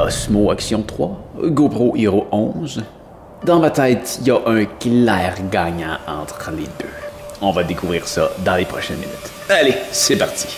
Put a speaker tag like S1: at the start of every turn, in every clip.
S1: Osmo Action 3, GoPro Hero 11. Dans ma tête, il y a un clair gagnant entre les deux. On va découvrir ça dans les prochaines minutes. Allez, c'est parti!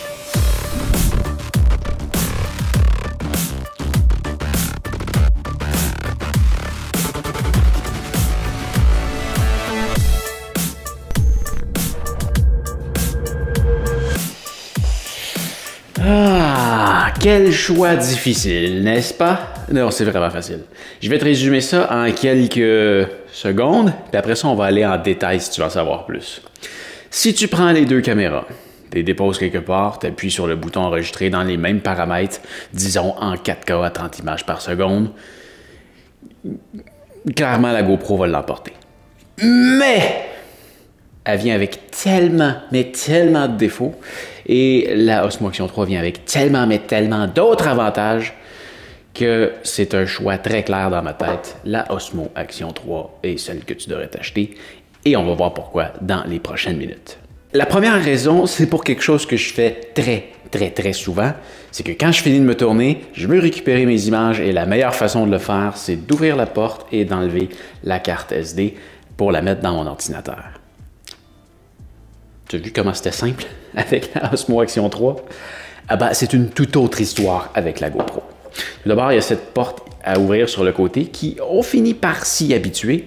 S1: Ah, quel choix difficile, n'est-ce pas? Non, c'est vraiment facile. Je vais te résumer ça en quelques secondes, puis après ça, on va aller en détail si tu veux en savoir plus. Si tu prends les deux caméras, tu les déposes quelque part, tu appuies sur le bouton enregistrer dans les mêmes paramètres, disons en 4K à 30 images par seconde, clairement la GoPro va l'emporter. Mais elle vient avec tellement de défauts et la Osmo Action 3 vient avec tellement d'autres avantages que c'est un choix très clair dans ma tête. La Osmo Action 3 est celle que tu devrais t'acheter et on va voir pourquoi dans les prochaines minutes. La première raison, c'est pour quelque chose que je fais très souvent, c'est que quand je finis de me tourner, je veux récupérer mes images et la meilleure façon de le faire, c'est d'ouvrir la porte et d'enlever la carte SD pour la mettre dans mon ordinateur. Tu as vu comment c'était simple avec la Osmo Action 3? Ah ben, c'est une toute autre histoire avec la GoPro. Tout d'abord, il y a cette porte à ouvrir sur le côté qui, on finit par s'y habituer,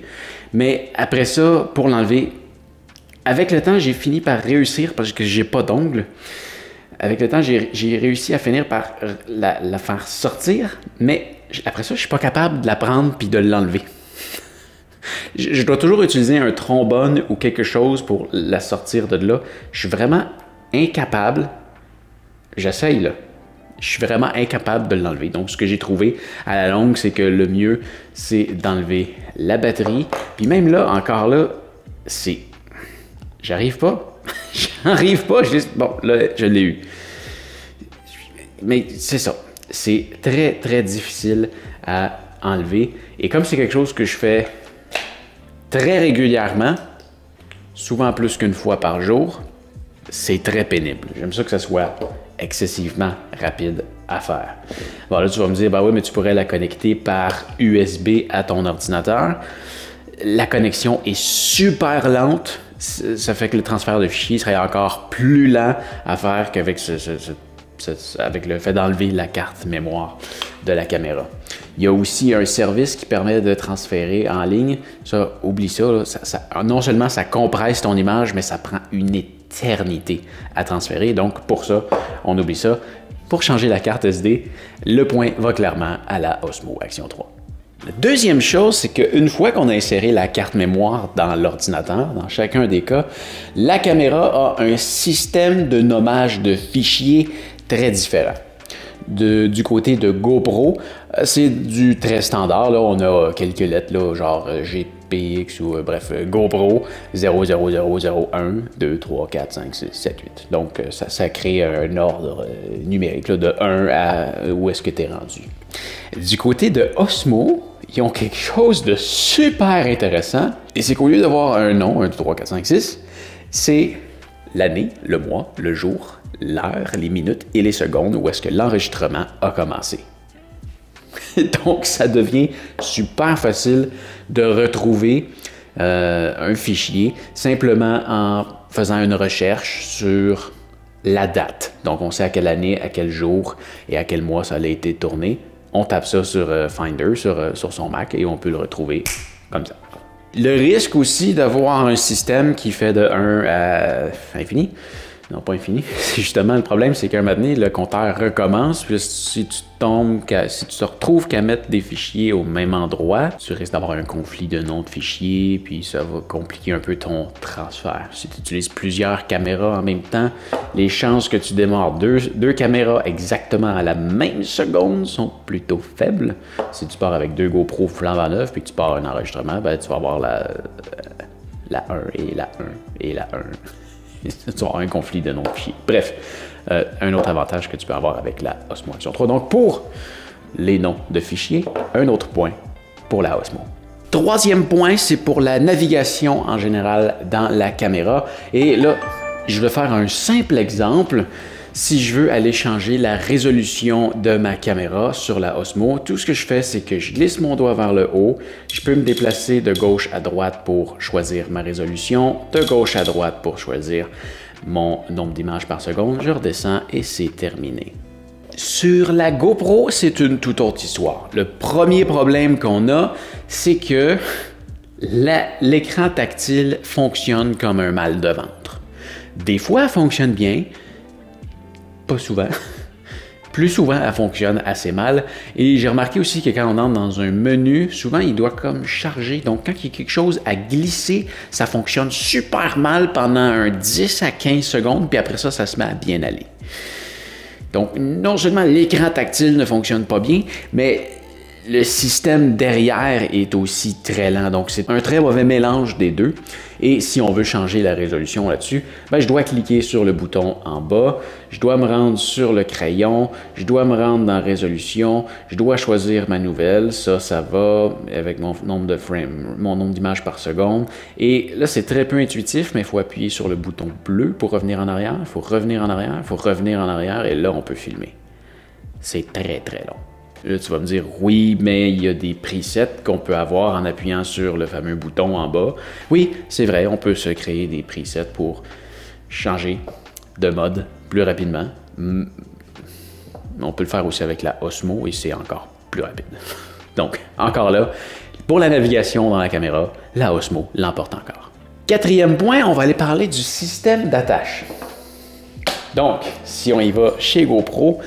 S1: mais après ça, pour l'enlever, avec le temps, j'ai fini par réussir, parce que j'ai pas d'ongles, avec le temps, j'ai réussi à finir par la faire sortir, mais après ça, je suis pas capable de la prendre puis de l'enlever. Je dois toujours utiliser un trombone ou quelque chose pour la sortir de là. Je suis vraiment incapable. J'essaye là. Je suis vraiment incapable de l'enlever. Donc, ce que j'ai trouvé à la longue, c'est que le mieux, c'est d'enlever la batterie. Puis même là, encore là, c'est... J'arrive pas. J'arrive pas. Bon, là, je l'ai eu. Mais c'est ça. C'est très difficile à enlever. Et comme c'est quelque chose que je fais très régulièrement, souvent plus qu'une fois par jour, c'est très pénible. J'aime ça que ça soit excessivement rapide à faire. Bon, là, tu vas me dire, ben oui, mais tu pourrais la connecter par USB à ton ordinateur. La connexion est super lente. Ça fait que le transfert de fichiers serait encore plus lent à faire qu'avec avec le fait d'enlever la carte mémoire de la caméra. Il y a aussi un service qui permet de transférer en ligne. Ça, oublie ça, là, non seulement ça compresse ton image, mais ça prend une éternité à transférer. Donc, pour ça, on oublie ça. Pour changer la carte SD, le point va clairement à la Osmo Action 3. La deuxième chose, c'est qu'une fois qu'on a inséré la carte mémoire dans l'ordinateur, dans chacun des cas, la caméra a un système de nommage de fichiers très différent. Du côté de GoPro, c'est du très standard. Là, on a quelques lettres, là, genre GPX ou bref, GoPro 00001, 2, 3, 4, 5, 6, 7, 8. Donc, ça crée un ordre numérique là, de 1 à où est-ce que tu es rendu. Du côté de Osmo, ils ont quelque chose de super intéressant. Et c'est qu'au lieu d'avoir un nom, 1, 2, 3, 4, 5, 6, c'est l'année, le mois, le jour, l'heure, les minutes et les secondes où est-ce que l'enregistrement a commencé. Donc, ça devient super facile de retrouver un fichier simplement en faisant une recherche sur la date. Donc, on sait à quelle année, à quel jour et à quel mois ça a été tourné. On tape ça sur Finder, sur son Mac, et on peut le retrouver comme ça. Le risque aussi d'avoir un système qui fait de 1 à infini, non pas infini, c'est justement le problème, c'est qu'un moment donné, le compteur recommence, puis si tu te retrouves qu'à mettre des fichiers au même endroit, tu risques d'avoir un conflit de nom de fichiers, puis ça va compliquer un peu ton transfert. Si tu utilises plusieurs caméras en même temps, les chances que tu démarres deux caméras exactement à la même seconde sont plutôt faibles. Si tu pars avec deux GoPro flambant neufs, puis que tu pars un enregistrement, ben, tu vas avoir la 1 et la 1 et la 1. Tu vas avoir un conflit de nom de fichiers. Bref, un autre avantage que tu peux avoir avec la Osmo Action 3. Donc, pour les noms de fichiers, un autre point pour la Osmo. Troisième point, c'est pour la navigation en général dans la caméra. Et là, je vais faire un simple exemple. Si je veux aller changer la résolution de ma caméra sur la Osmo, tout ce que je fais, c'est que je glisse mon doigt vers le haut. Je peux me déplacer de gauche à droite pour choisir ma résolution, de gauche à droite pour choisir mon nombre d'images par seconde. Je redescends et c'est terminé. Sur la GoPro, c'est une toute autre histoire. Le premier problème qu'on a, c'est que l'écran tactile fonctionne comme un mal de ventre. Des fois, elle fonctionne bien, pas souvent. Plus souvent, elle fonctionne assez mal. Et j'ai remarqué aussi que quand on entre dans un menu, souvent, il doit comme charger. Donc, quand il y a quelque chose à glisser, ça fonctionne super mal pendant un 10 à 15 secondes, puis après ça, ça se met à bien aller. Donc, non seulement l'écran tactile ne fonctionne pas bien, mais le système derrière est aussi très lent. Donc, c'est un très mauvais mélange des deux. Et si on veut changer la résolution là-dessus, ben, je dois cliquer sur le bouton en bas, je dois me rendre sur le crayon, je dois me rendre dans résolution, je dois choisir ma nouvelle. Ça va avec mon nombre de frames, mon nombre d'images par seconde. Et là, c'est très peu intuitif, mais il faut appuyer sur le bouton bleu pour revenir en arrière. Il faut revenir en arrière, il faut revenir en arrière, et là, on peut filmer. C'est très, très long. Là, tu vas me dire, oui, mais il y a des presets qu'on peut avoir en appuyant sur le fameux bouton en bas. Oui, c'est vrai, on peut se créer des presets pour changer de mode plus rapidement. On peut le faire aussi avec la Osmo et c'est encore plus rapide. Donc, encore là, pour la navigation dans la caméra, la Osmo l'emporte encore. Quatrième point, on va aller parler du système d'attache. Donc, si on y va chez GoPro,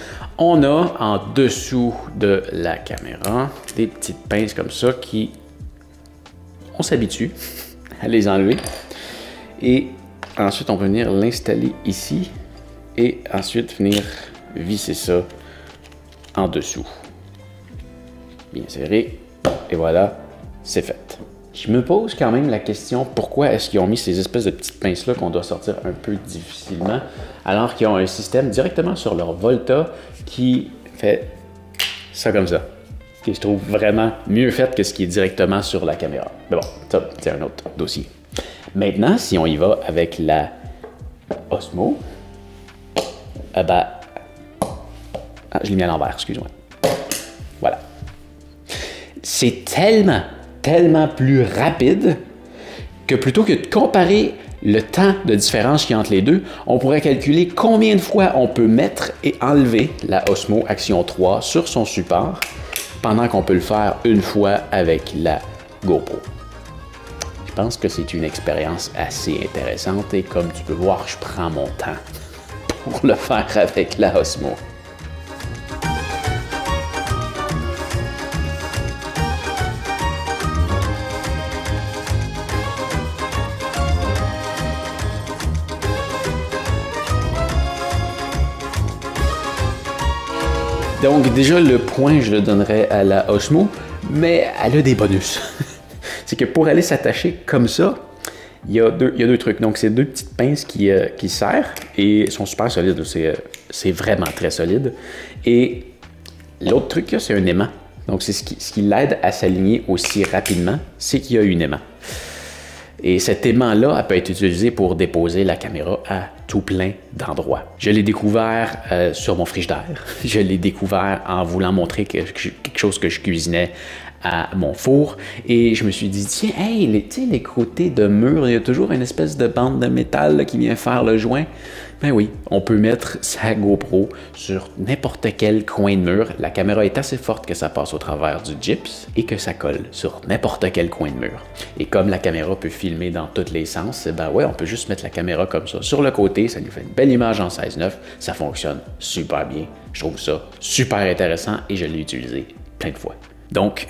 S1: on a en dessous de la caméra des petites pinces comme ça qui, on s'habitue à les enlever. Et ensuite, on va venir l'installer ici et ensuite venir visser ça en dessous. Bien serré. Et voilà, c'est fait. Je me pose quand même la question, pourquoi est-ce qu'ils ont mis ces espèces de petites pinces-là qu'on doit sortir un peu difficilement, alors qu'ils ont un système directement sur leur Volta qui fait ça comme ça, que je trouve vraiment mieux fait que ce qui est directement sur la caméra. Mais bon, ça, c'est un autre dossier. Maintenant, si on y va avec la Osmo, je l'ai mis à l'envers, excuse-moi. Voilà. C'est tellement plus rapide que plutôt que de comparer le temps de différence qu'il y a entre les deux, on pourrait calculer combien de fois on peut mettre et enlever la Osmo Action 3 sur son support pendant qu'on peut le faire une fois avec la GoPro. Je pense que c'est une expérience assez intéressante et comme tu peux voir, je prends mon temps pour le faire avec la Osmo. Donc déjà, le point, je le donnerais à la Osmo, mais elle a des bonus. C'est que pour aller s'attacher comme ça, il y a deux trucs. Donc, c'est deux petites pinces qui serrent et sont super solides. C'est vraiment très solide. Et l'autre truc, c'est un aimant. Donc, c'est ce qui l'aide à s'aligner aussi rapidement, c'est qu'il y a un aimant. Et cet aimant-là, elle peut être utilisé pour déposer la caméra à tout plein d'endroits. Je l'ai découvert sur mon frigidaire. Je l'ai découvert en voulant montrer quelque chose que je cuisinais à mon four. Et je me suis dit, tiens, hey, les côtés de mur, il y a toujours une espèce de bande de métal là, qui vient faire le joint. Ben oui, on peut mettre sa GoPro sur n'importe quel coin de mur. La caméra est assez forte que ça passe au travers du gyps et que ça colle sur n'importe quel coin de mur. Et comme la caméra peut filmer dans tous les sens, ben ouais, on peut juste mettre la caméra comme ça sur le côté, ça nous fait une belle image en 16:9, ça fonctionne super bien. Je trouve ça super intéressant et je l'ai utilisé plein de fois. Donc,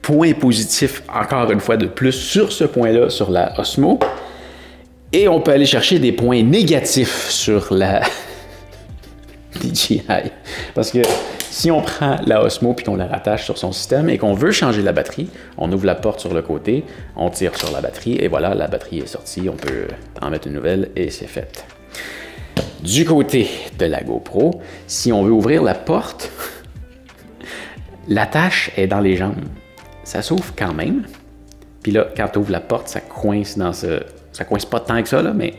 S1: point positif encore une fois de plus sur ce point-là, sur la Osmo. Et on peut aller chercher des points négatifs sur la DJI. Parce que si on prend la Osmo puis qu'on la rattache sur son système et qu'on veut changer la batterie, on ouvre la porte sur le côté, on tire sur la batterie et voilà, la batterie est sortie. On peut en mettre une nouvelle et c'est fait. Du côté de la GoPro, si on veut ouvrir la porte, l'attache est dans les jambes. Ça s'ouvre quand même. Puis là, quand tu ouvres la porte, ça coince dans ce... Ça coince pas tant que ça, là, mais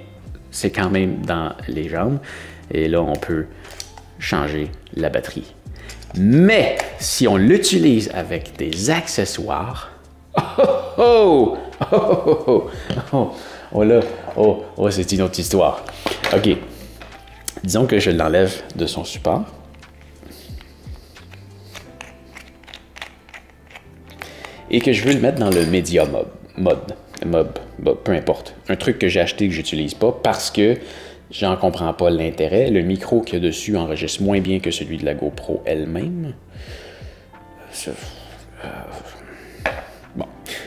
S1: c'est quand même dans les jambes. Et là, on peut changer la batterie. Mais si on l'utilise avec des accessoires, oh, oh, oh, oh, oh, oh là, oh, oh, c'est une autre histoire. OK. Disons que je l'enlève de son support. Et que je veux le mettre dans le Media Mob, peu importe. Un truc que j'ai acheté que j'utilise pas parce que j'en comprends pas l'intérêt. Le micro qu'il y a dessus enregistre moins bien que celui de la GoPro elle-même. Bon,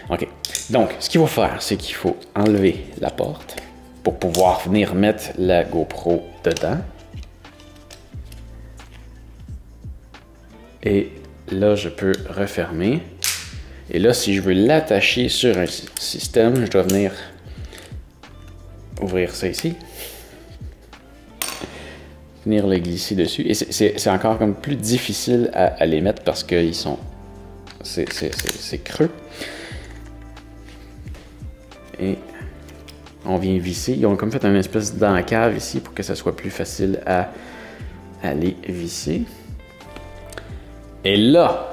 S1: OK. Donc, ce qu'il faut faire, c'est qu'il faut enlever la porte pour pouvoir venir mettre la GoPro dedans. Et là, je peux refermer. Et là, si je veux l'attacher sur un système, je dois venir ouvrir ça ici. Venir le glisser dessus. Et c'est encore comme plus difficile à les mettre parce qu'ils sont... C'est creux. Et on vient visser. Ils ont comme fait une espèce d'encave ici pour que ça soit plus facile à les visser. Et là,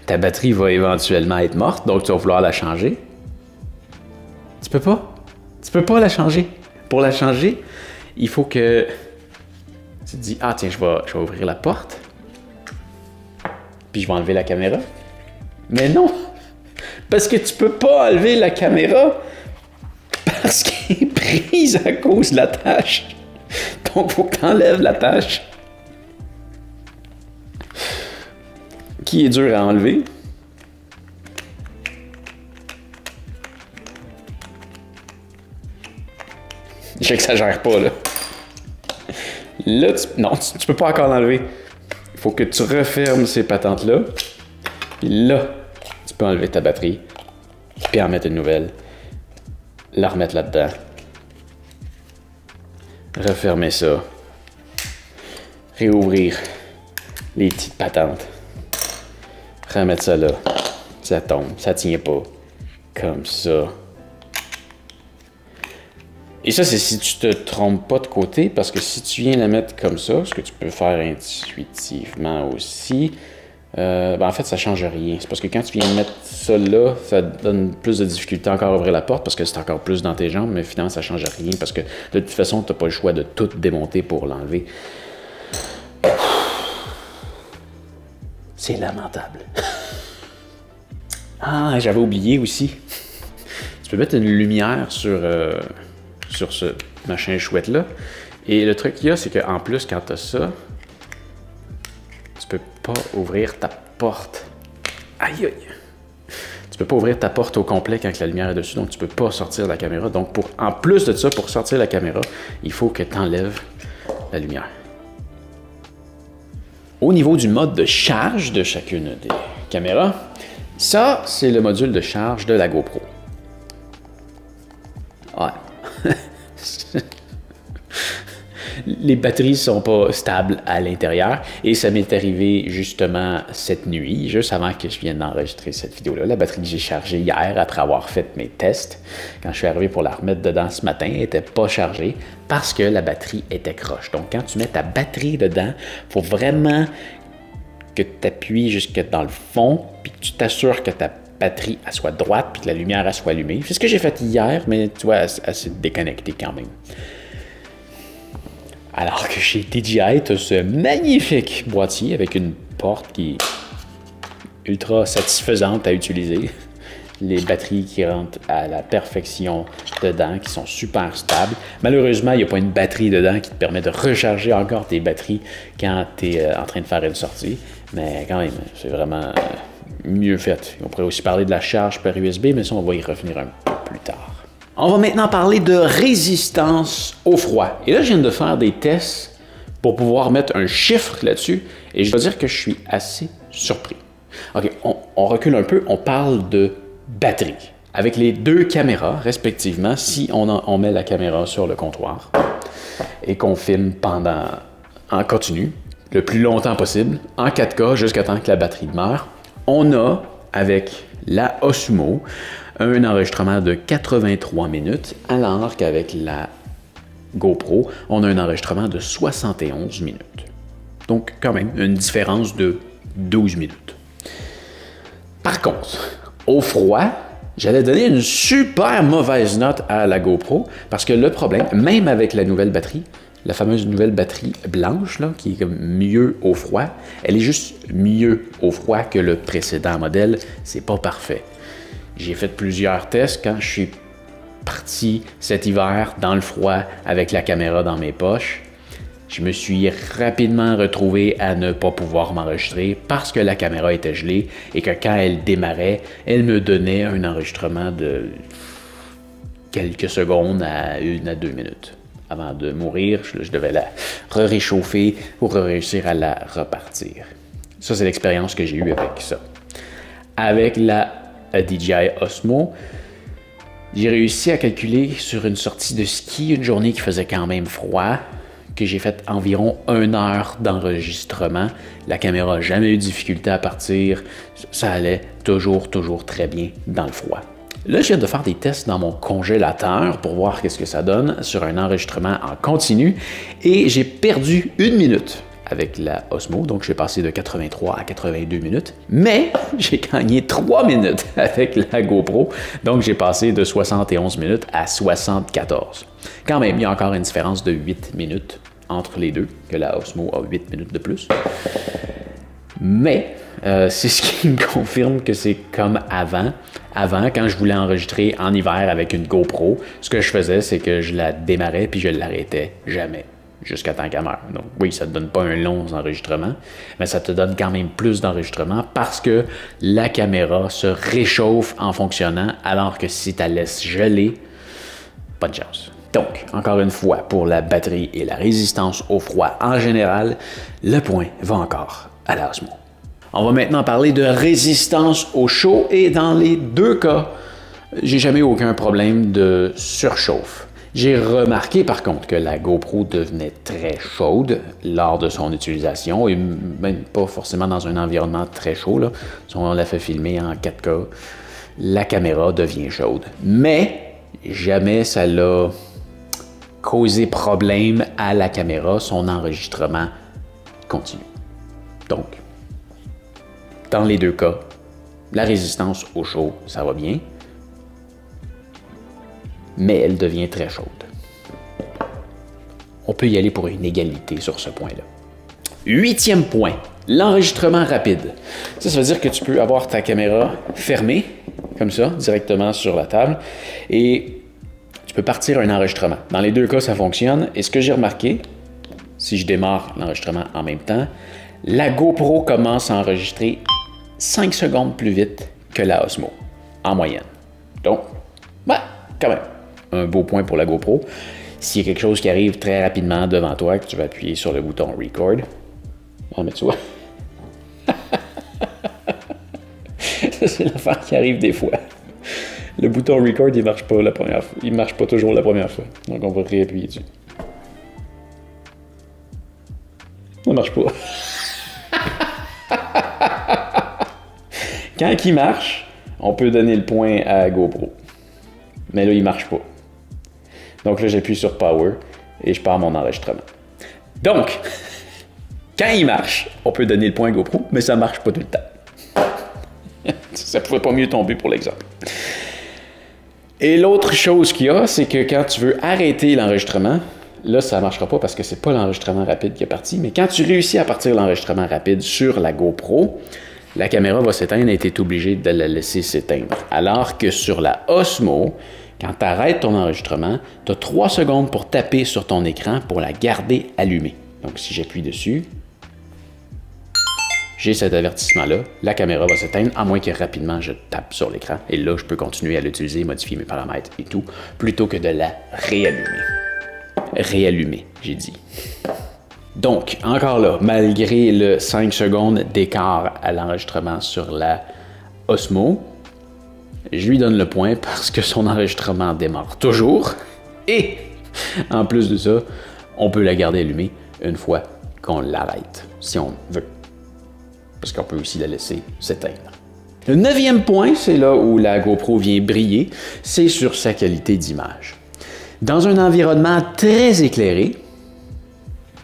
S1: ta batterie va éventuellement être morte, donc tu vas vouloir la changer. Tu peux pas. Tu peux pas la changer. Pour la changer, il faut que tu te dis, ah tiens, je vais ouvrir la porte. Puis je vais enlever la caméra. Mais non! Parce que tu peux pas enlever la caméra parce qu'elle est prise à cause de la tâche. Donc, il faut que tu enlèves la tâche. Qui est dur à enlever. J'exagère pas, là. Là, non, tu peux pas encore l'enlever. Il faut que tu refermes ces patentes-là. Puis là, tu peux enlever ta batterie, puis en mettre une nouvelle, la remettre là-dedans, refermer ça, réouvrir les petites patentes, remettre ça là, ça tombe, ça tient pas, comme ça. Et ça, c'est si tu te trompes pas de côté, parce que si tu viens la mettre comme ça, ce que tu peux faire intuitivement aussi, en fait, ça change rien. C'est parce que quand tu viens mettre ça là, ça donne plus de difficulté encore à ouvrir la porte parce que c'est encore plus dans tes jambes, mais finalement, ça change rien parce que de toute façon, tu n'as pas le choix de tout démonter pour l'enlever. C'est lamentable. Ah, j'avais oublié aussi. Tu peux mettre une lumière sur ce machin chouette-là. Et le truc qu'il y a, c'est qu'en plus, quand tu as ça, tu peux pas ouvrir ta porte. Aïe aïe! Tu peux pas ouvrir ta porte au complet quand la lumière est dessus, donc tu peux pas sortir la caméra. Donc, en plus de ça, pour sortir la caméra, il faut que tu enlèves la lumière. Au niveau du mode de charge de chacune des caméras, ça, c'est le module de charge de la GoPro. Ouais. Les batteries ne sont pas stables à l'intérieur et ça m'est arrivé justement cette nuit, juste avant que je vienne d'enregistrer cette vidéo-là. La batterie que j'ai chargée hier après avoir fait mes tests, quand je suis arrivé pour la remettre dedans ce matin, elle n'était pas chargée parce que la batterie était croche. Donc quand tu mets ta batterie dedans, il faut vraiment que tu appuies jusque dans le fond puis que tu t'assures que ta batterie elle soit droite puis que la lumière elle soit allumée. C'est ce que j'ai fait hier, mais tu vois, elle s'est déconnectée quand même. Alors que chez DJI, tu as ce magnifique boîtier avec une porte qui est ultra satisfaisante à utiliser. Les batteries qui rentrent à la perfection dedans, qui sont super stables. Malheureusement, il n'y a pas une batterie dedans qui te permet de recharger encore tes batteries quand tu es en train de faire une sortie. Mais quand même, c'est vraiment mieux fait. On pourrait aussi parler de la charge par USB, mais ça, on va y revenir un peu plus tard. On va maintenant parler de résistance au froid. Et là, je viens de faire des tests pour pouvoir mettre un chiffre là-dessus. Et je dois dire que je suis assez surpris. OK, on recule un peu. On parle de batterie. Avec les deux caméras, respectivement, si on met la caméra sur le comptoir et qu'on filme en continu, le plus longtemps possible, en 4K, jusqu'à temps que la batterie meure, on a, avec la Osmo, un enregistrement de 83 minutes, alors qu'avec la GoPro, on a un enregistrement de 71 minutes. Donc, quand même, une différence de 12 minutes. Par contre, au froid, j'allais donner une super mauvaise note à la GoPro parce que le problème, même avec la nouvelle batterie, la fameuse nouvelle batterie blanche, là, qui est comme mieux au froid, elle est juste mieux au froid que le précédent modèle. C'est pas parfait. J'ai fait plusieurs tests quand je suis parti cet hiver dans le froid avec la caméra dans mes poches. Je me suis rapidement retrouvé à ne pas pouvoir m'enregistrer parce que la caméra était gelée et que quand elle démarrait, elle me donnait un enregistrement de quelques secondes à 1 à 2 minutes. Avant de mourir, je devais la réchauffer pour réussir à la repartir. Ça, c'est l'expérience que j'ai eue avec ça. Avec la DJI Osmo, j'ai réussi à calculer sur une sortie de ski, une journée qui faisait quand même froid, que j'ai fait environ 1 heure d'enregistrement. La caméra n'a jamais eu de difficulté à partir. Ça allait toujours très bien dans le froid. Là, je viens de faire des tests dans mon congélateur pour voir qu'est-ce que ça donne sur un enregistrement en continu et j'ai perdu 1 minute avec la Osmo, donc j'ai passé de 83 à 82 minutes, mais j'ai gagné 3 minutes avec la GoPro, donc j'ai passé de 71 minutes à 74. Quand même, il y a encore une différence de 8 minutes entre les deux, que la Osmo a 8 minutes de plus. Mais c'est ce qui me confirme que c'est comme avant. Avant, quand je voulais enregistrer en hiver avec une GoPro, ce que je faisais, c'est que je la démarrais puis je l'arrêtais jamais, jusqu'à temps qu'elle meure. Donc oui, ça ne te donne pas un long enregistrement, mais ça te donne quand même plus d'enregistrement parce que la caméra se réchauffe en fonctionnant, alors que si tu la laisses geler, pas de chance. Donc, encore une fois, pour la batterie et la résistance au froid en général, le point va encore à la Osmo. On va maintenant parler de résistance au chaud et dans les deux cas, j'ai jamais eu aucun problème de surchauffe. J'ai remarqué par contre que la GoPro devenait très chaude lors de son utilisation et même pas forcément dans un environnement très chaud. Là. Si on la fait filmer en 4K, la caméra devient chaude. Mais jamais ça l'a causé problème à la caméra, son enregistrement continue. Donc, dans les deux cas, la résistance au chaud, ça va bien, mais elle devient très chaude. On peut y aller pour une égalité sur ce point-là. 8e point, l'enregistrement rapide. Ça veut dire que tu peux avoir ta caméra fermée, comme ça, directement sur la table, et tu peux partir un enregistrement. Dans les deux cas, ça fonctionne, et ce que j'ai remarqué, si je démarre l'enregistrement en même temps, la GoPro commence à enregistrer 5 secondes plus vite que la Osmo, en moyenne. Donc, quand même, un beau point pour la GoPro. S'il y a quelque chose qui arrive très rapidement devant toi, que tu vas appuyer sur le bouton Record, mais tu vois, ça c'est l'affaire qui arrive des fois. Le bouton Record, il marche pas la première fois. Il marche pas toujours la première fois. Donc on va réappuyer dessus. Ça marche pas. Quand il marche, on peut donner le point à GoPro. Mais là, il marche pas. Donc là, j'appuie sur Power et je pars mon enregistrement. Donc, quand il marche, on peut donner le point à GoPro, mais ça marche pas tout le temps. Ça ne pouvait pas mieux tomber pour l'exemple. Et l'autre chose qu'il y a, c'est que quand tu veux arrêter l'enregistrement, là, ça ne marchera pas parce que ce n'est pas l'enregistrement rapide qui est parti, mais quand tu réussis à partir l'enregistrement rapide sur la GoPro, la caméra va s'éteindre et tu es obligé de la laisser s'éteindre. Alors que sur la Osmo, quand tu arrêtes ton enregistrement, tu as 3 secondes pour taper sur ton écran pour la garder allumée. Donc, si j'appuie dessus, j'ai cet avertissement-là, la caméra va s'éteindre, à moins que rapidement je tape sur l'écran. Et là, je peux continuer à l'utiliser, modifier mes paramètres et tout, plutôt que de la réallumer. Réallumer, j'ai dit. Donc, encore là, malgré le 5 secondes d'écart à l'enregistrement sur la Osmo, je lui donne le point parce que son enregistrement démarre toujours. Et, en plus de ça, on peut la garder allumée une fois qu'on l'arrête, si on veut. Parce qu'on peut aussi la laisser s'éteindre. Le 9e point, c'est là où la GoPro vient briller, c'est sur sa qualité d'image. Dans un environnement très éclairé,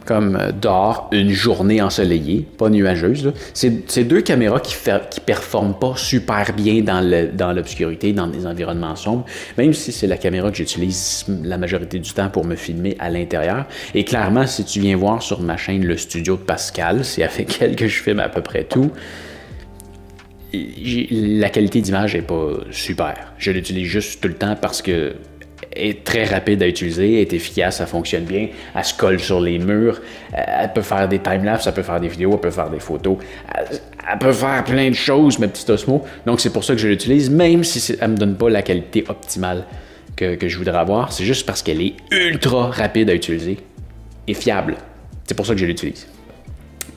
S1: comme dehors, une journée ensoleillée, pas nuageuse, c'est deux caméras qui performent pas super bien dans l'obscurité, dans des environnements sombres, même si c'est la caméra que j'utilise la majorité du temps pour me filmer à l'intérieur. Et clairement, si tu viens voir sur ma chaîne le studio de Pascal, c'est avec elle que je filme à peu près tout, la qualité d'image n'est pas super. Je l'utilise juste tout le temps parce que est très rapide à utiliser, elle est efficace, elle fonctionne bien, elle se colle sur les murs, elle peut faire des timelapses, elle peut faire des vidéos, elle peut faire des photos, elle peut faire plein de choses, ma petite Osmo. Donc c'est pour ça que je l'utilise, même si elle ne me donne pas la qualité optimale que je voudrais avoir. C'est juste parce qu'elle est ultra rapide à utiliser et fiable. C'est pour ça que je l'utilise.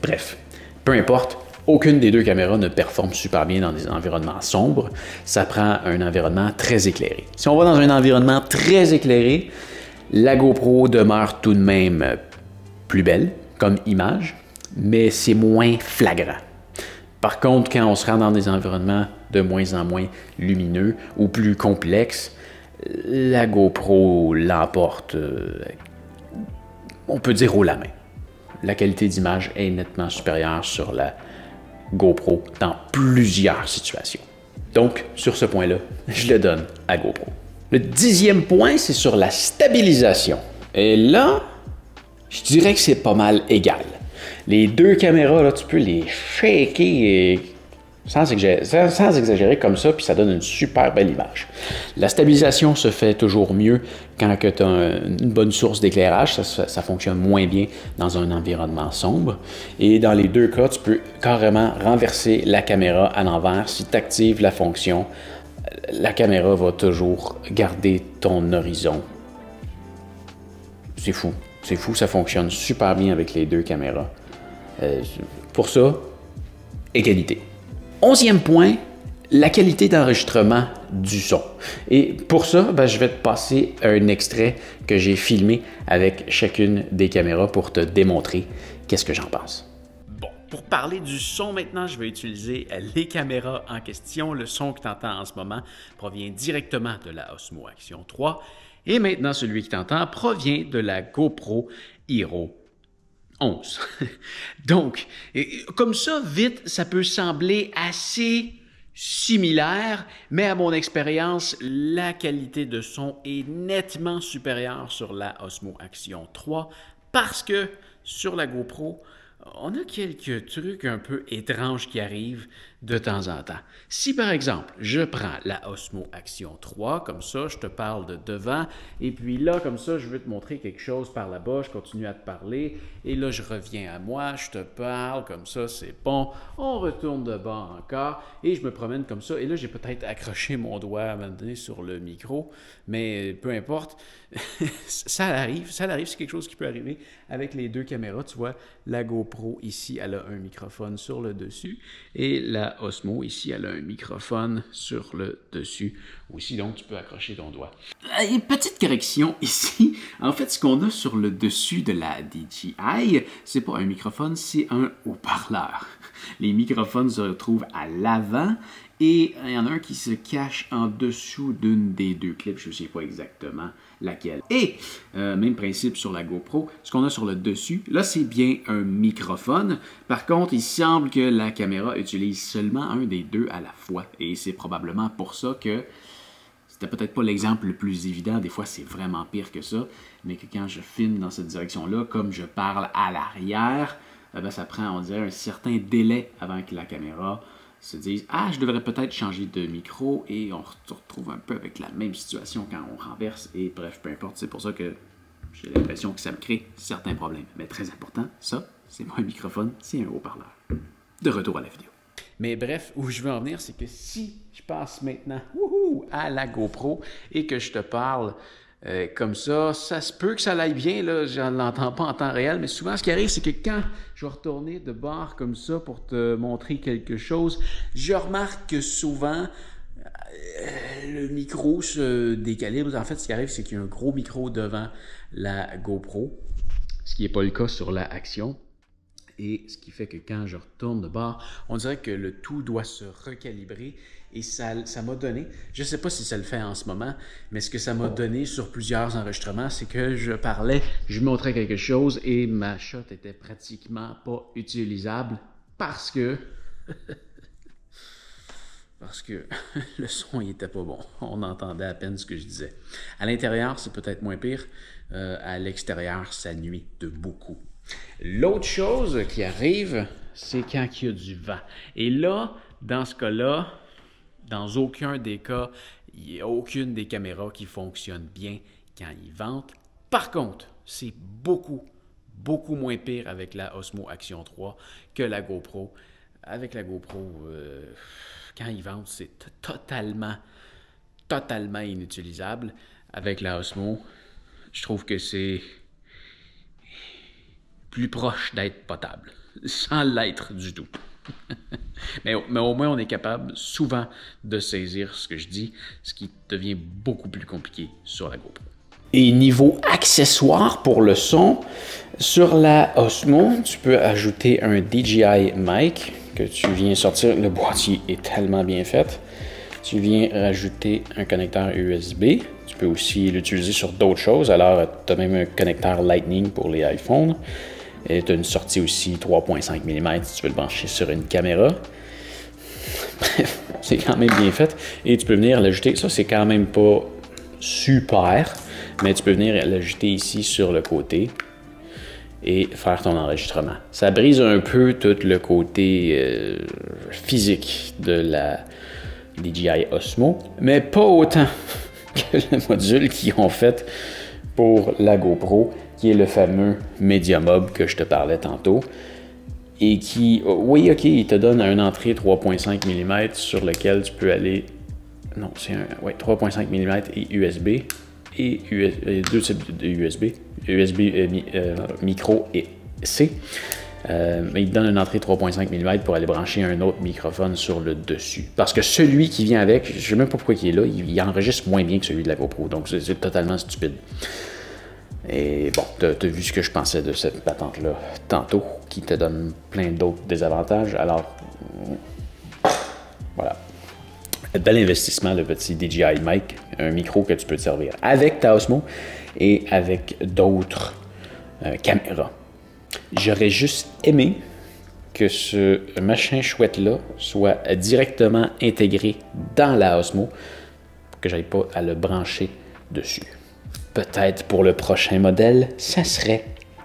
S1: Bref, peu importe. Aucune des deux caméras ne performe super bien dans des environnements sombres. Ça prend un environnement très éclairé. Si on va dans un environnement très éclairé, la GoPro demeure tout de même plus belle comme image, mais c'est moins flagrant. Par contre, quand on se rend dans des environnements de moins en moins lumineux ou plus complexes, la GoPro l'emporte, on peut dire haut la main. La qualité d'image est nettement supérieure sur la GoPro dans plusieurs situations. Donc, sur ce point-là, je le donne à GoPro. Le 10e point, c'est sur la stabilisation. Et là, je dirais que c'est pas mal égal. Les deux caméras, là, tu peux les shaker sans exagérer comme ça, puis ça donne une super belle image. La stabilisation se fait toujours mieux quand tu as une bonne source d'éclairage. Ça fonctionne moins bien dans un environnement sombre. Et dans les deux cas, tu peux carrément renverser la caméra à l'envers. Si tu actives la fonction, la caméra va toujours garder ton horizon. C'est fou. C'est fou, ça fonctionne super bien avec les deux caméras. Pour ça, égalité. 11e point, la qualité d'enregistrement du son. Et pour ça, je vais te passer un extrait que j'ai filmé avec chacune des caméras pour te démontrer qu'est-ce que j'en pense. Bon, pour parler du son maintenant, je vais utiliser les caméras en question. Le son que tu entends en ce moment provient directement de la Osmo Action 3. Et maintenant, celui que tu entends provient de la GoPro Hero 11. Donc, comme ça, vite, ça peut sembler assez similaire, mais à mon expérience, la qualité de son est nettement supérieure sur la Osmo Action 3 parce que sur la GoPro, on a quelques trucs un peu étranges qui arrivent de temps en temps. Si par exemple, je prends la Osmo Action 3, comme ça, je te parle de devant, et puis là, comme ça, je veux te montrer quelque chose par là-bas, je continue à te parler, et là, je reviens à moi, je te parle, comme ça, c'est bon, on retourne de bord encore, et je me promène comme ça, et là, j'ai peut-être accroché mon doigt à un moment donné sur le micro, mais peu importe, ça arrive, c'est quelque chose qui peut arriver avec les deux caméras, tu vois, la GoPro ici, elle a un microphone sur le dessus, et la Osmo ici, elle a un microphone sur le dessus aussi, donc tu peux accrocher ton doigt. Une petite correction ici, en fait, ce qu'on a sur le dessus de la DJI, c'est pas un microphone, c'est un haut-parleur. Les microphones se retrouvent à l'avant et il y en a un qui se cache en dessous d'une des deux clips, je ne sais pas exactement laquelle. Et même principe sur la GoPro, ce qu'on a sur le dessus, là c'est bien un microphone. Par contre, il semble que la caméra utilise seulement un des deux à la fois. Et c'est probablement pour ça que c'était peut-être pas l'exemple le plus évident. Des fois, c'est vraiment pire que ça. Mais que quand je filme dans cette direction-là, comme je parle à l'arrière, ça prend, on dirait, un certain délai avant que la caméra se dise « Ah, je devrais peut-être changer de micro » et on se retrouve un peu avec la même situation quand on renverse et bref, peu importe. C'est pour ça que j'ai l'impression que ça me crée certains problèmes. Mais très important, ça, c'est pas un microphone, c'est un haut-parleur. De retour à la vidéo. Mais bref, où je veux en venir, c'est que si je passe maintenant à la GoPro et que je te parle comme ça se peut que ça aille bien, là, je ne l'entends pas en temps réel, mais souvent ce qui arrive, c'est que quand je vais retourner de bord comme ça pour te montrer quelque chose, je remarque que souvent, le micro se décalibre. En fait, ce qui arrive, c'est qu'il y a un gros micro devant la GoPro, ce qui n'est pas le cas sur la Action. Et ce qui fait que quand je retourne de bord, on dirait que le tout doit se recalibrer Et ça m'a donné, je ne sais pas si ça le fait en ce moment, mais ce que ça m'a donné sur plusieurs enregistrements, c'est que je parlais, je montrais quelque chose et ma shot était pratiquement pas utilisable parce que le son n'était pas bon. On entendait à peine ce que je disais. À l'intérieur, c'est peut-être moins pire. À l'extérieur, ça nuit de beaucoup. L'autre chose qui arrive, c'est quand il y a du vent. Et là, dans ce cas-là, dans aucun des cas, il n'y a aucune des caméras qui fonctionne bien quand il vente. Par contre, c'est beaucoup moins pire avec la Osmo Action 3 que la GoPro. Avec la GoPro, quand il vente, c'est totalement inutilisable. Avec la Osmo, je trouve que c'est plus proche d'être potable, sans l'être du tout. mais au moins, on est capable souvent de saisir ce que je dis, ce qui devient beaucoup plus compliqué sur la GoPro. Et niveau accessoires pour le son, sur la Osmo, tu peux ajouter un DJI mic que tu viens sortir. Le boîtier est tellement bien fait. Tu viens rajouter un connecteur USB. Tu peux aussi l'utiliser sur d'autres choses. Alors, tu as même un connecteur Lightning pour les iPhones. Et tu as une sortie aussi 3.5 mm si tu veux le brancher sur une caméra. Bref, c'est quand même bien fait. Et tu peux venir l'ajouter. Ça, c'est quand même pas super, mais tu peux venir l'ajouter ici sur le côté et faire ton enregistrement. Ça brise un peu tout le côté physique de la DJI Osmo, mais pas autant que le module qu'ils ont fait pour la GoPro, qui est le fameux Medium Hub que je te parlais tantôt, et qui, oui, ok, il te donne une entrée 3.5 mm sur lequel tu peux aller, non, c'est un, ouais, 3.5 mm et USB, et deux types de USB, micro et C. Mais il te donne une entrée 3.5 mm pour aller brancher un autre microphone sur le dessus. Parce que celui qui vient avec, je ne sais même pas pourquoi il est là, il enregistre moins bien que celui de la GoPro, donc c'est totalement stupide. Et bon, tu as vu ce que je pensais de cette patente-là tantôt, qui te donne plein d'autres désavantages. Alors, voilà. Bel investissement, le petit DJI mic, un micro que tu peux te servir avec ta Osmo et avec d'autres caméras. J'aurais juste aimé que ce machin chouette-là soit directement intégré dans la Osmo, pour que j'aille pas à le brancher dessus. Peut-être pour le prochain modèle, ça serait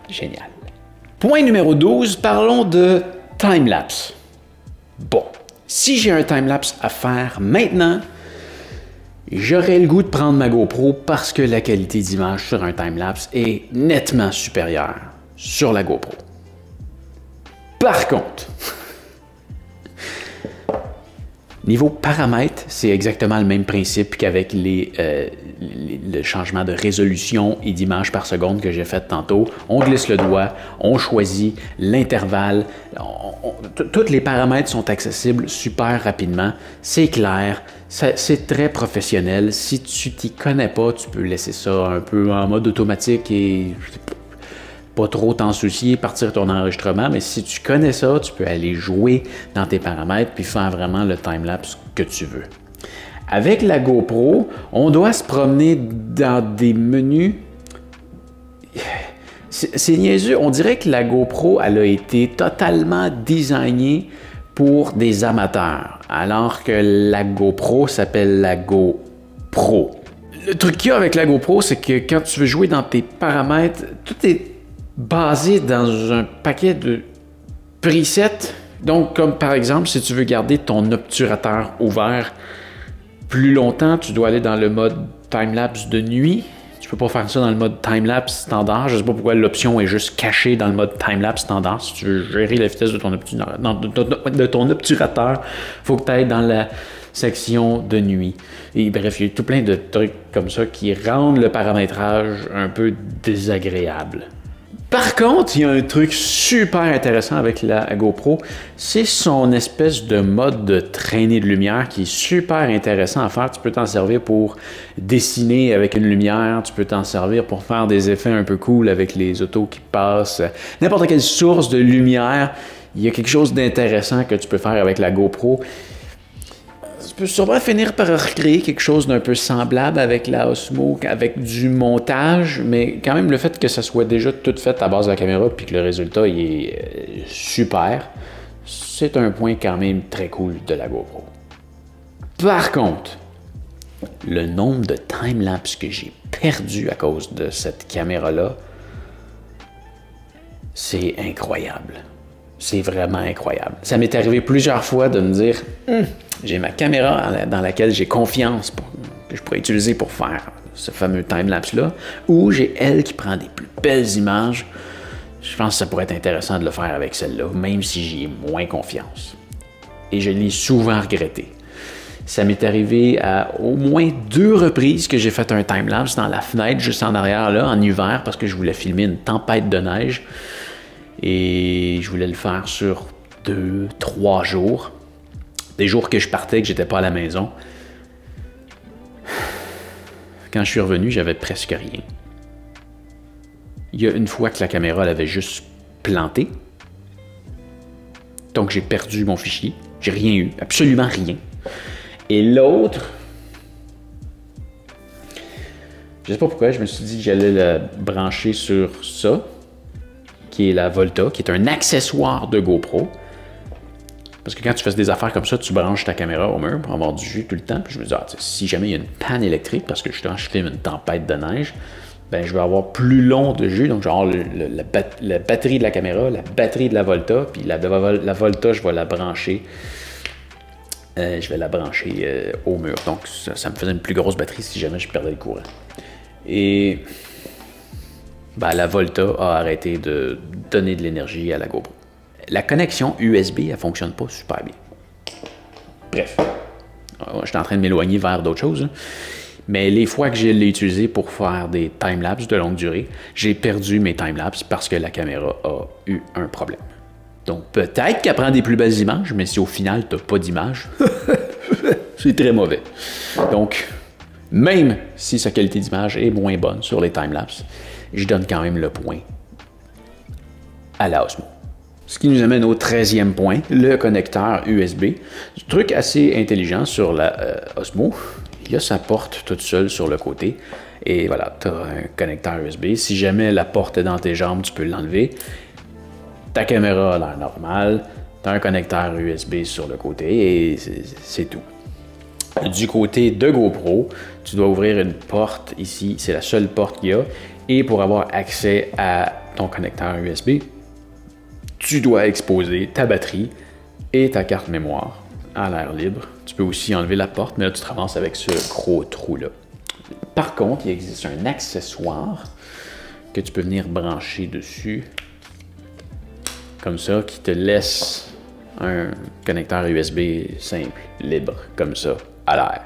S1: génial. Point numéro 12, parlons de time-lapse. Bon, si j'ai un time-lapse à faire maintenant, j'aurais le goût de prendre ma GoPro parce que la qualité d'image sur un time-lapse est nettement supérieure sur la GoPro. Par contre, niveau paramètres, c'est exactement le même principe qu'avec le changement de résolution et d'image par seconde que j'ai fait tantôt. On glisse le doigt, on choisit l'intervalle, tous les paramètres sont accessibles super rapidement, c'est clair, c'est très professionnel. Si tu t'y connais pas, tu peux laisser ça un peu en mode automatique et pas trop t'en soucier, partir ton enregistrement, mais si tu connais ça, tu peux aller jouer dans tes paramètres puis faire vraiment le time-lapse que tu veux. Avec la GoPro, on doit se promener dans des menus. C'est niaiseux, on dirait que la GoPro, elle a été totalement designée pour des amateurs, alors que la GoPro s'appelle la GoPro. Le truc qu'il y a avec la GoPro, c'est que quand tu veux jouer dans tes paramètres, tout est basé dans un paquet de presets. Donc, comme par exemple, si tu veux garder ton obturateur ouvert plus longtemps, tu dois aller dans le mode time-lapse de nuit. Tu peux pas faire ça dans le mode time-lapse standard. Je sais pas pourquoi l'option est juste cachée dans le mode time-lapse standard. Si tu veux gérer la vitesse de ton obturateur, il faut que tu ailles dans la section de nuit. Et bref, il y a tout plein de trucs comme ça qui rendent le paramétrage un peu désagréable. Par contre, il y a un truc super intéressant avec la GoPro, c'est son espèce de mode de traînée de lumière qui est super intéressant à faire. Tu peux t'en servir pour dessiner avec une lumière, tu peux t'en servir pour faire des effets un peu cool avec les autos qui passent. N'importe quelle source de lumière, il y a quelque chose d'intéressant que tu peux faire avec la GoPro. peux sûrement finir par recréer quelque chose d'un peu semblable avec la Osmo, avec du montage, mais quand même le fait que ça soit déjà tout fait à base de la caméra puis que le résultat il est super, c'est un point quand même très cool de la GoPro. Par contre, le nombre de time-lapse que j'ai perdu à cause de cette caméra-là, c'est incroyable. C'est vraiment incroyable. Ça m'est arrivé plusieurs fois de me dire j'ai ma caméra dans laquelle j'ai confiance que je pourrais utiliser pour faire ce fameux time-lapse-là, ou j'ai elle qui prend des plus belles images. Je pense que ça pourrait être intéressant de le faire avec celle-là, même si j'y ai moins confiance. Et je l'ai souvent regretté. Ça m'est arrivé à au moins 2 reprises que j'ai fait un time-lapse dans la fenêtre juste en arrière, là, en hiver, parce que je voulais filmer une tempête de neige. Et je voulais le faire sur 2, 3 jours. Des jours que je partais, que j'étais pas à la maison. Quand je suis revenu, j'avais presque rien. Il y a une fois que la caméra elle avait juste planté. Donc j'ai perdu mon fichier. J'ai rien eu, absolument rien. Et l'autre, je sais pas pourquoi, je me suis dit que j'allais la brancher sur ça, qui est la Volta, qui est un accessoire de GoPro. Parce que quand tu fais des affaires comme ça, tu branches ta caméra au mur pour avoir du jus tout le temps. Puis je me dis, si jamais il y a une panne électrique, parce que justement je filme une tempête de neige, ben je vais avoir plus long de jus. Donc je vais avoir la batterie de la caméra, la batterie de la Volta, puis la Volta, je vais la brancher. Au mur. Donc ça me faisait une plus grosse batterie si jamais je perdais le courant. Et ben, la Volta a arrêté de donner de l'énergie à la GoPro. La connexion USB, elle ne fonctionne pas super bien. Bref, je suis en train de m'éloigner vers d'autres choses. Hein. Mais les fois que je l'ai utilisé pour faire des time-lapse de longue durée, j'ai perdu mes time-lapse parce que la caméra a eu un problème. Donc peut-être qu'elle prend des plus belles images, mais si au final tu n'as pas d'image, c'est très mauvais. Donc, même si sa qualité d'image est moins bonne sur les time-lapse, je donne quand même le point à la Osmo. Ce qui nous amène au 13e point, le connecteur USB. Un truc assez intelligent sur la Osmo, il y a sa porte toute seule sur le côté. Et voilà, tu as un connecteur USB. Si jamais la porte est dans tes jambes, tu peux l'enlever. Ta caméra a l'air normale, tu as un connecteur USB sur le côté et c'est tout. Du côté de GoPro, tu dois ouvrir une porte ici, c'est la seule porte qu'il y a. Et pour avoir accès à ton connecteur USB, tu dois exposer ta batterie et ta carte mémoire à l'air libre. Tu peux aussi enlever la porte, mais là, tu te ramasses avec ce gros trou-là. Par contre, il existe un accessoire que tu peux venir brancher dessus, comme ça, qui te laisse un connecteur USB simple, libre, comme ça, à l'air.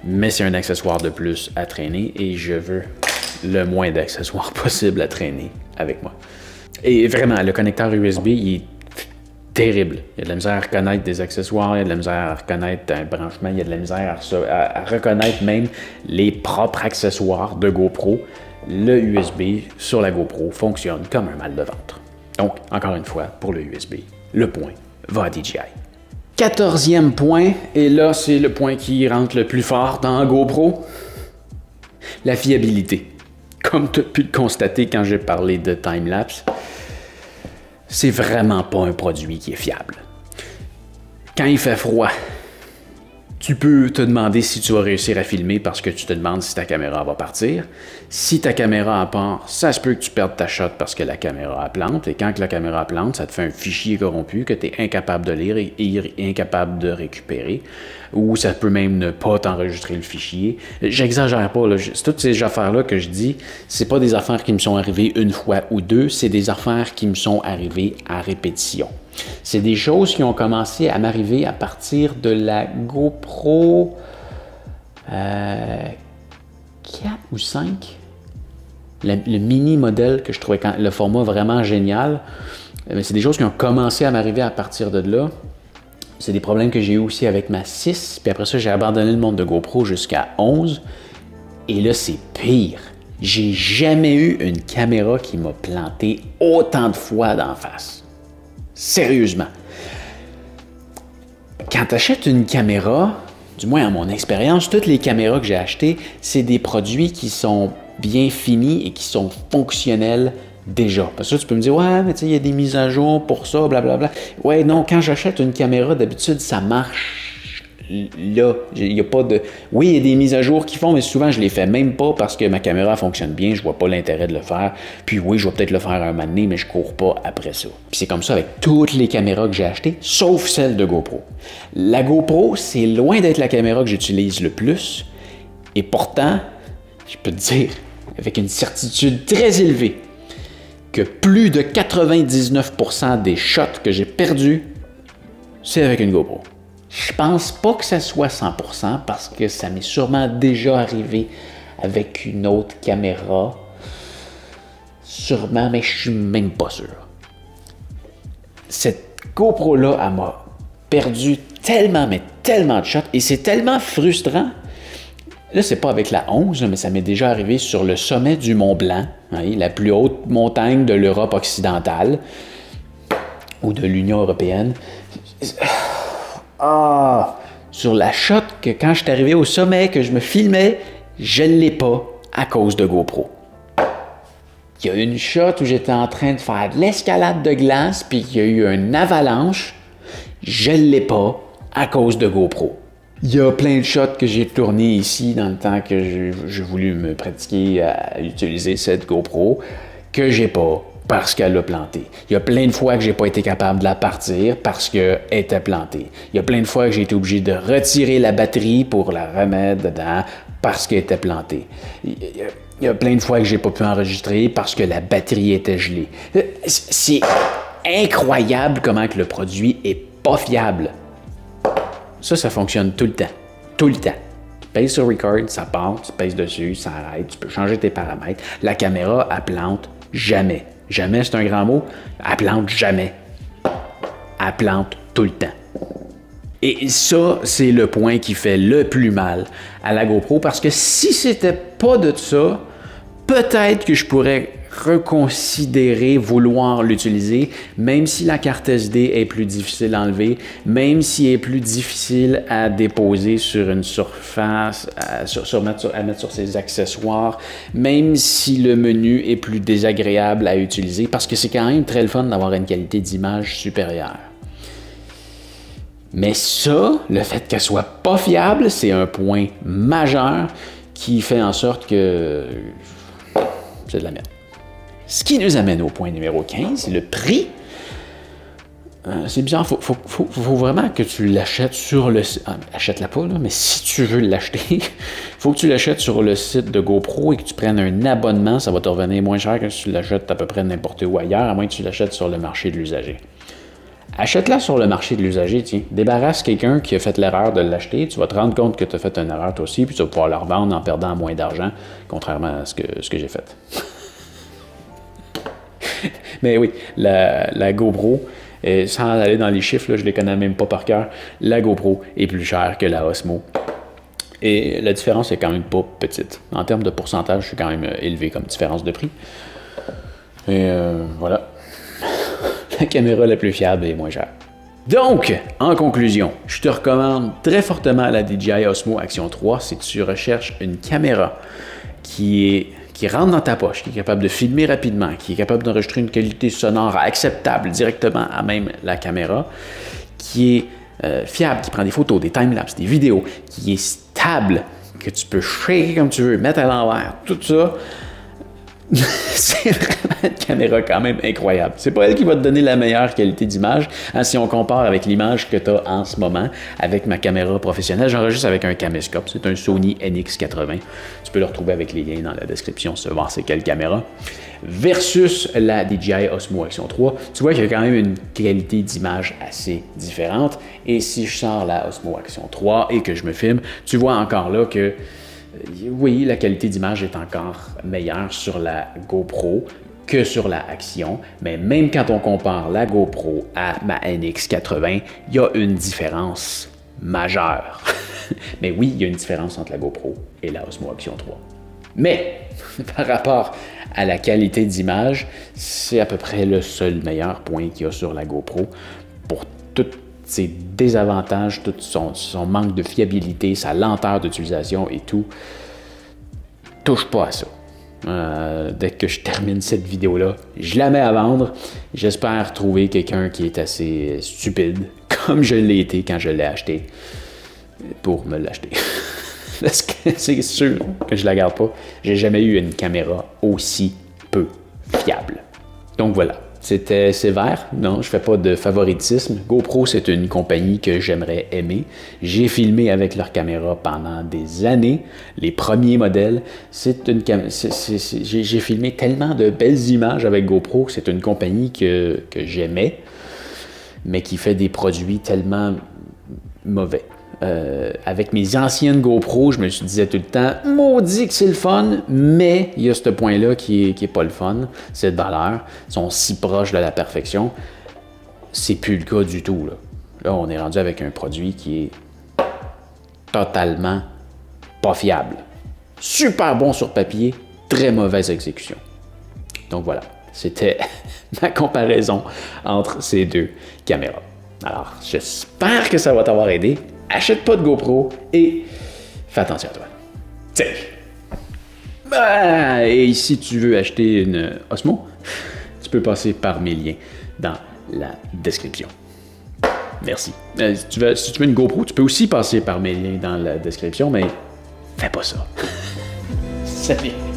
S1: Mais c'est un accessoire de plus à traîner et je veux le moins d'accessoires possible à traîner avec moi. Et vraiment, le connecteur USB, il est terrible. Il y a de la misère à reconnaître des accessoires, il y a de la misère à reconnaître un branchement, il y a de la misère à reconnaître même les propres accessoires de GoPro. Le USB sur la GoPro fonctionne comme un mal de ventre. Donc, encore une fois, pour le USB, le point va à DJI. 14e point, et là, c'est le point qui rentre le plus fort dans GoPro, la fiabilité. Comme tu as pu le constater quand j'ai parlé de time-lapse, c'est vraiment pas un produit qui est fiable. Quand il fait froid, tu peux te demander si tu vas réussir à filmer parce que tu te demandes si ta caméra va partir. Si ta caméra part, ça se peut que tu perdes ta shot parce que la caméra plante. Et quand la caméra plante, ça te fait un fichier corrompu que tu es incapable de lire et incapable de récupérer. Ou ça peut même ne pas t'enregistrer le fichier. J'exagère pas, là. Toutes ces affaires-là que je dis, c'est pas des affaires qui me sont arrivées une fois ou deux, c'est des affaires qui me sont arrivées à répétition. C'est des choses qui ont commencé à m'arriver à partir de la GoPro 4 ou 5. Le mini modèle que je trouvais le format vraiment génial. C'est des choses qui ont commencé à m'arriver à partir de là. C'est des problèmes que j'ai eu aussi avec ma 6. Puis après ça, j'ai abandonné le monde de GoPro jusqu'à 11. Et là, c'est pire. J'ai jamais eu une caméra qui m'a planté autant de fois d'en face. Sérieusement. Quand tu achètes une caméra, du moins à mon expérience, toutes les caméras que j'ai achetées, c'est des produits qui sont bien finis et qui sont fonctionnels déjà. Parce que tu peux me dire, ouais, mais tu sais, il y a des mises à jour pour ça, blablabla. Ouais, non, quand j'achète une caméra, d'habitude, ça marche là. Il n'y a pas de... Oui, il y a des mises à jour qui font, mais souvent, je les fais même pas parce que ma caméra fonctionne bien, je vois pas l'intérêt de le faire. Puis oui, je vais peut-être le faire un moment donné, mais je cours pas après ça. Puis c'est comme ça avec toutes les caméras que j'ai achetées, sauf celle de GoPro. La GoPro, c'est loin d'être la caméra que j'utilise le plus. Et pourtant, je peux te dire, avec une certitude très élevée, que plus de 99% des shots que j'ai perdus, c'est avec une GoPro. Je pense pas que ça soit 100% parce que ça m'est sûrement déjà arrivé avec une autre caméra. Sûrement, mais je suis même pas sûr. Cette GoPro-là, elle m'a perdu tellement, mais tellement de shots et c'est tellement frustrant. Là, c'est pas avec la 11, mais ça m'est déjà arrivé sur le sommet du Mont Blanc, hein, la plus haute montagne de l'Europe occidentale ou de l'Union européenne. Sur la shot que quand je suis arrivé au sommet, que je me filmais, je ne l'ai pas à cause de GoPro. Il y a une shot où j'étais en train de faire de l'escalade de glace, puis il y a eu une avalanche, je ne l'ai pas à cause de GoPro. Il y a plein de shots que j'ai tournés ici dans le temps que j'ai voulu me pratiquer à utiliser cette GoPro, que j'ai pas parce qu'elle a planté. Il y a plein de fois que j'ai pas été capable de la partir parce qu'elle était plantée. Il y a plein de fois que j'ai été obligé de retirer la batterie pour la remettre dedans parce qu'elle était plantée. Il y a plein de fois que j'ai pas pu enregistrer parce que la batterie était gelée. C'est incroyable comment que le produit est pas fiable. Ça fonctionne tout le temps. Tout le temps. Tu pèses sur Record, ça part, tu pèses dessus, ça arrête, tu peux changer tes paramètres. La caméra, elle plante jamais. Jamais, c'est un grand mot. Elle plante jamais. Elle plante tout le temps. Et ça, c'est le point qui fait le plus mal à la GoPro parce que si c'était pas de ça, peut-être que je pourrais reconsidérer vouloir l'utiliser, même si la carte SD est plus difficile à enlever, même si elle est plus difficile à déposer sur une surface, à mettre sur ses accessoires, même si le menu est plus désagréable à utiliser, parce que c'est quand même très le fun d'avoir une qualité d'image supérieure. Mais ça, le fait qu'elle soit pas fiable, c'est un point majeur qui fait en sorte que c'est de la merde. Ce qui nous amène au point numéro 15, le prix. C'est bizarre, faut vraiment que tu l'achètes sur le site. Achète-la pas, là, mais si tu veux l'acheter, il faut que tu l'achètes sur le site de GoPro et que tu prennes un abonnement. Ça va te revenir moins cher que si tu l'achètes à peu près n'importe où ailleurs, à moins que tu l'achètes sur le marché de l'usager. Achète-la sur le marché de l'usager, tiens. Débarrasse quelqu'un qui a fait l'erreur de l'acheter. Tu vas te rendre compte que tu as fait une erreur toi aussi, puis tu vas pouvoir la revendre en perdant moins d'argent, contrairement à ce que j'ai fait. Mais oui, la GoPro, sans aller dans les chiffres, là, je ne les connais même pas par cœur, la GoPro est plus chère que la Osmo. Et la différence est quand même pas petite. En termes de pourcentage, c'est quand même élevé comme différence de prix. Et voilà. La caméra la plus fiable est moins chère. Donc, en conclusion, je te recommande très fortement la DJI Osmo Action 3 si tu recherches une caméra qui rentre dans ta poche, qui est capable de filmer rapidement, qui est capable d'enregistrer une qualité sonore acceptable directement à même la caméra, qui est fiable, qui prend des photos, des timelapses, des vidéos, qui est stable, que tu peux shaker comme tu veux, mettre à l'envers, tout ça. C'est vraiment une caméra quand même incroyable. C'est pas elle qui va te donner la meilleure qualité d'image. Hein, si on compare avec l'image que tu as en ce moment avec ma caméra professionnelle, j'enregistre avec un caméscope. C'est un Sony NX80. Tu peux le retrouver avec les liens dans la description si tu veux voir c'est quelle caméra. Versus la DJI Osmo Action 3, tu vois qu'il y a quand même une qualité d'image assez différente. Et si je sors la Osmo Action 3 et que je me filme, tu vois encore là que oui, la qualité d'image est encore meilleure sur la GoPro que sur la Action, mais même quand on compare la GoPro à ma NX80, il y a une différence majeure. Mais oui, il y a une différence entre la GoPro et la Osmo Action 3. Mais par rapport à la qualité d'image, c'est à peu près le seul meilleur point qu'il y a sur la GoPro pour toute ses désavantages, tout son manque de fiabilité, sa lenteur d'utilisation et tout. Touche pas à ça. Dès que je termine cette vidéo-là, je la mets à vendre. J'espère trouver quelqu'un qui est assez stupide, comme je l'ai été quand je l'ai acheté, pour me l'acheter. Parce que c'est sûr que je la garde pas. J'ai jamais eu une caméra aussi peu fiable. Donc voilà, c'était sévère. Non, je fais pas de favoritisme. GoPro, c'est une compagnie que j'aimerais aimer. J'ai filmé avec leur caméra pendant des années. Les premiers modèles, j'ai filmé tellement de belles images avec GoPro. C'est une compagnie que j'aimais, mais qui fait des produits tellement mauvais. Avec mes anciennes GoPro, je me disais tout le temps, maudit que c'est le fun, mais il y a ce point-là qui est pas le fun, cette valeur. Ils sont si proches de la perfection. C'est plus le cas du tout. Là, on est rendu avec un produit qui est totalement pas fiable. Super bon sur papier, très mauvaise exécution. Donc voilà, c'était ma comparaison entre ces deux caméras. Alors, j'espère que ça va t'avoir aidé. Achète pas de GoPro et fais attention à toi. Salut! Et si tu veux acheter une Osmo, tu peux passer par mes liens dans la description. Merci. Si tu veux une GoPro, tu peux aussi passer par mes liens dans la description, mais fais pas ça. Salut!